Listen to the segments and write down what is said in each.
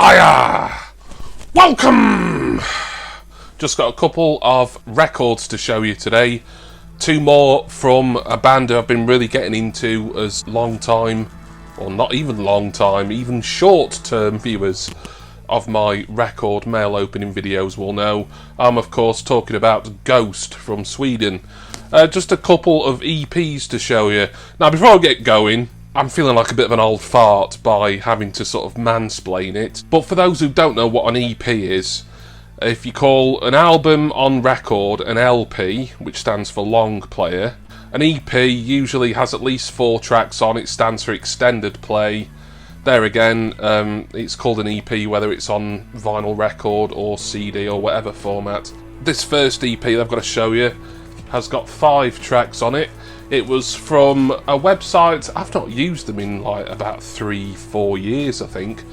Hiya! Welcome! Just got a couple of records to show you today. Two more from a band I've been really getting into as long time, or not even long time, even short term viewers of my record mail opening videos will know. I'm of course talking about Ghost from Sweden. Just a couple of EPs to show you. Now before I get going, I'm feeling like a bit of an old fart by having to sort of mansplain it. But for those who don't know what an EP is, if you call an album on record an LP, which stands for long player, an EP usually has at least 4 tracks on. It stands for extended play. There again, it's called an EP whether it's on vinyl record or CD or whatever format. This first EP I've got to show you has got 5 tracks on it. It was from a website, I've not used them in like about 3-4 years I think,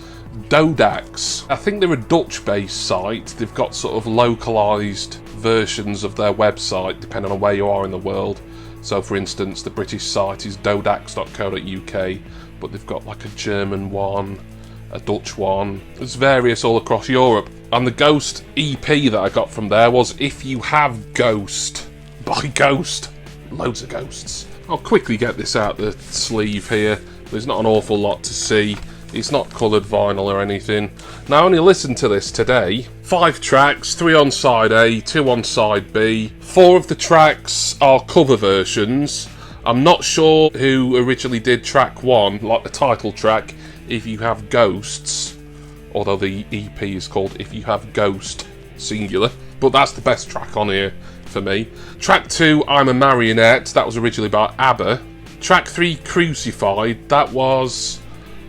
Dodax. I think they're a Dutch-based site. They've got sort of localised versions of their website depending on where you are in the world. So for instance, the British site is dodax.co.uk, but they've got like a German one, a Dutch one. There's various all across Europe. And the Ghost EP that I got from there was If You Have Ghost by Ghost. Loads of ghosts. I'll quickly get this out the sleeve here. There's not an awful lot to see. It's not coloured vinyl or anything. Now I only listened to this today. 5 tracks, 3 on side A, 2 on side B. 4 of the tracks are cover versions. I'm not sure who originally did track 1, like the title track, If You Have Ghosts, although the EP is called If You Have Ghost, singular. But that's the best track on here for me. Track 2, I'm a Marionette, that was originally by ABBA. Track 3, Crucified, that was,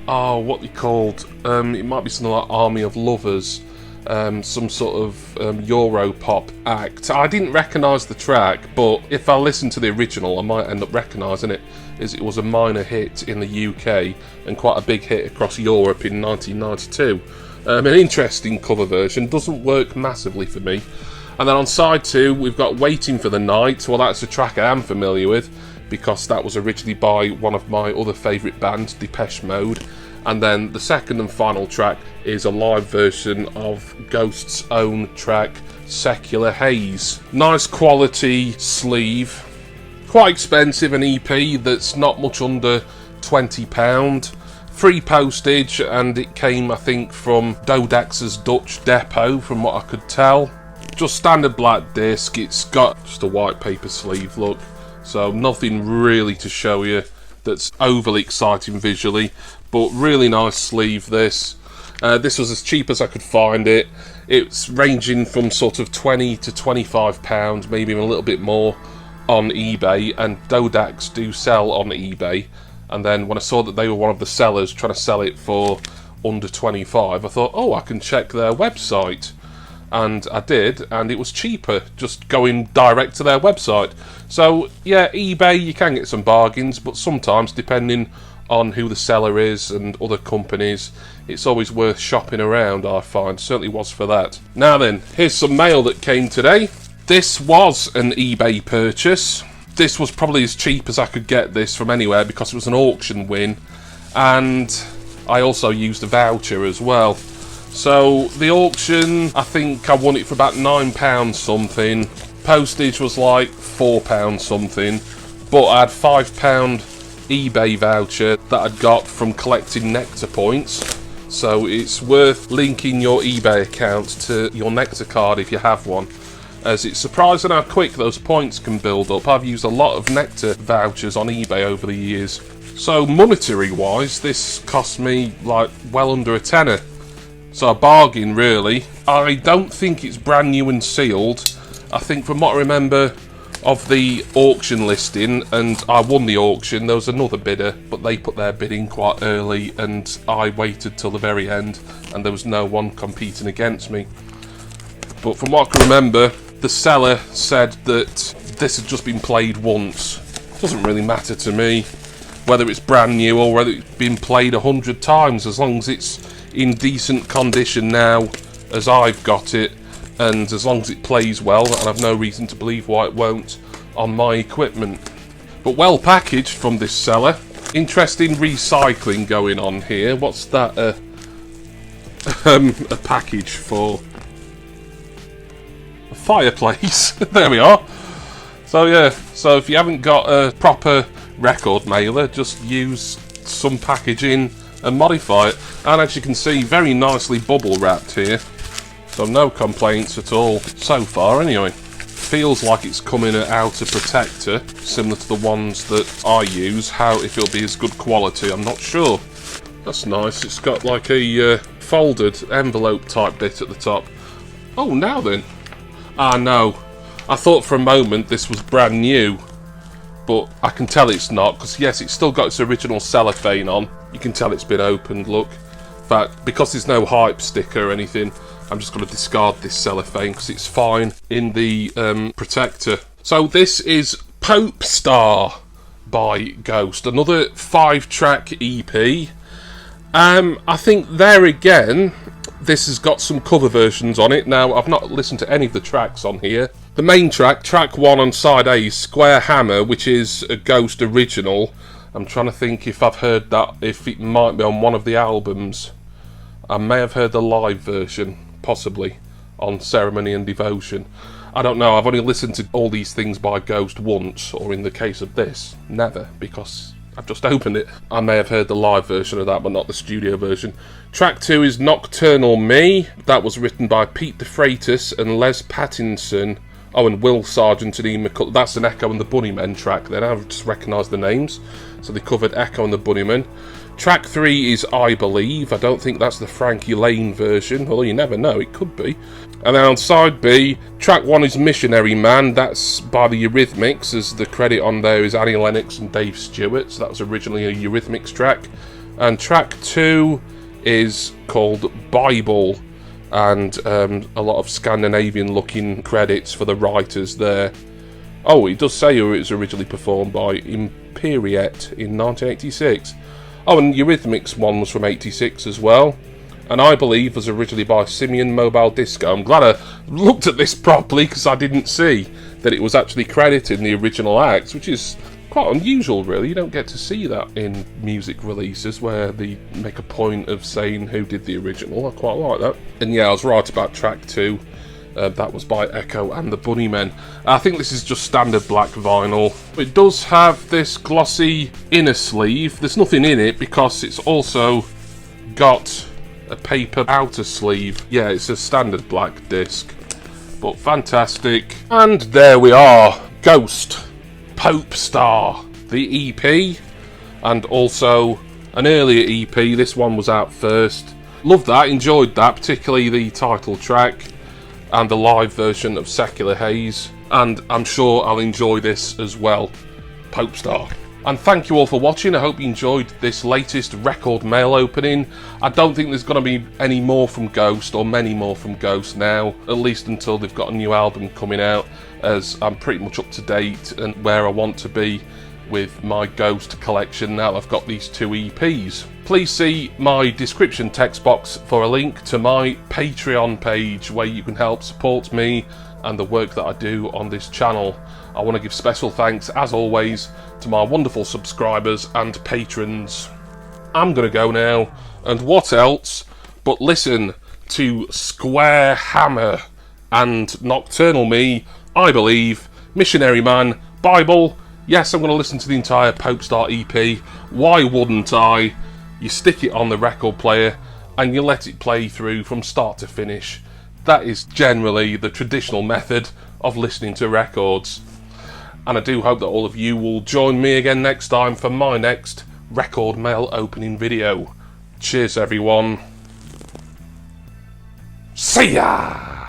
what they called, it might be something like Army of Lovers, some sort of Euro pop act. I didn't recognise the track, but if I listen to the original I might end up recognising it, as it was a minor hit in the UK and quite a big hit across Europe in 1992. An interesting cover version, doesn't work massively for me. And then on side 2 we've got Waiting for the Night. Well, that's a track I am familiar with because that was originally by one of my other favourite bands, Depeche Mode. And then the second and final track is a live version of Ghost's own track, Secular Haze. Nice quality sleeve. Quite expensive, an EP that's not much under £20. Free postage, and it came I think from Dodax's Dutch depot from what I could tell. Just standard black disc. It's got just a white paper sleeve look, so nothing really to show you that's overly exciting visually, but really nice sleeve this. This was as cheap as I could find it. It's ranging from sort of £20 to £25, maybe even a little bit more on eBay, and Dodax do sell on eBay. And then when I saw that they were one of the sellers trying to sell it for under 25, I thought, oh, I can check their website. And I did, and it was cheaper just going direct to their website. So yeah, eBay, you can get some bargains, but sometimes depending on who the seller is and other companies, it's always worth shopping around, I find. Certainly was for that. Now then, here's some mail that came today. This was an eBay purchase. This was probably as cheap as I could get this from anywhere because it was an auction win, and I also used a voucher as well. So the auction, I think I won it for about £9 something. Postage was like £4 something, but I had £5 eBay voucher that I'd got from collecting Nectar points. So it's worth linking your eBay account to your Nectar card if you have one, as it's surprising how quick those points can build up. I've used a lot of Nectar vouchers on eBay over the years. So monetary wise, this cost me like well under a tenner. So a bargain really. I don't think it's brand new and sealed. I think from what I remember of the auction listing, and I won the auction, there was another bidder, but they put their bid in quite early and I waited till the very end and there was no one competing against me. But from what I can remember, the seller said that this had just been played once. Doesn't really matter to me whether it's brand new or whether it's been played 100 times, as long as it's in decent condition now as I've got it, and as long as it plays well, and I've no reason to believe why it won't on my equipment. But well packaged from this seller. Interesting recycling going on here. What's that? a package for a fireplace. There we are. So yeah, so if you haven't got a proper record mailer, just use some packaging and modify it. And as you can see, very nicely bubble wrapped here. So no complaints at all so far anyway. Feels like it's coming an outer protector, similar to the ones that I use. How, if it'll be as good quality, I'm not sure. That's nice. It's got like a folded envelope type bit at the top. Oh, now then. Ah, no. I thought for a moment this was brand new, but I can tell it's not, because yes, it's still got its original cellophane on. You can tell it's been opened, look. In fact, because there's no hype sticker or anything, I'm just going to discard this cellophane because it's fine in the protector. So this is Pope Star by Ghost, another 5-track EP. I think there again, this has got some cover versions on it. Now, I've not listened to any of the tracks on here. The main track, track 1 on side A, is Square Hammer, which is a Ghost original. I'm trying to think if I've heard that, if it might be on one of the albums. I may have heard the live version, possibly, on Ceremony and Devotion. I don't know, I've only listened to all these things by Ghost once, or in the case of this, never, because I've just opened it. I may have heard the live version of that, but not the studio version. Track 2 is Nocturnal Me. That was written by Pete DeFreitas and Les Pattinson. Oh, and Will Sargent and Ian McCullough. That's an Echo and the Bunnymen track then. I've just recognised the names. So they covered Echo and the Bunnymen. Track 3 is I Believe. I don't think that's the Frankie Lane version, although you never know, it could be. And then on side B, track 1 is Missionary Man. That's by the Eurythmics, as the credit on there is Annie Lennox and Dave Stewart. So that was originally a Eurythmics track. And track 2 is called Bible, and a lot of Scandinavian looking credits for the writers there. Oh, it does say it was originally performed by Imperiet in 1986. Oh, and Eurythmics one was from 86 as well. And I Believe was originally by Simeon Mobile Disco. I'm glad I looked at this properly, because I didn't see that it was actually credited in the original acts, which is quite unusual, really. You don't get to see that in music releases, where they make a point of saying who did the original. I quite like that. And yeah, I was right about track 2. That was by Echo and the Bunnymen. I think this is just standard black vinyl. It does have this glossy inner sleeve. There's nothing in it because it's also got a paper outer sleeve. Yeah, it's a standard black disc, but fantastic. And there we are, Ghost, Pope Star, the EP, and also an earlier EP. This one was out first. Loved that, enjoyed that, particularly the title track and the live version of Secular Haze, and I'm sure I'll enjoy this as well, Pope Star. And thank you all for watching. I hope you enjoyed this latest record mail opening. I don't think there's going to be any more from Ghost, or many more from Ghost now, at least until they've got a new album coming out, as I'm pretty much up to date and where I want to be with my Ghost collection now I've got these 2 EPs. Please see my description text box for a link to my Patreon page, where you can help support me and the work that I do on this channel. I want to give special thanks, as always, to my wonderful subscribers and patrons. I'm going to go now, and what else but listen to Square Hammer and Nocturnal Me, I Believe, Missionary Man, Bible. Yes, I'm going to listen to the entire Pope Star EP. Why wouldn't I? You stick it on the record player and you let it play through from start to finish. That is generally the traditional method of listening to records. And I do hope that all of you will join me again next time for my next record mail opening video. Cheers everyone. See ya!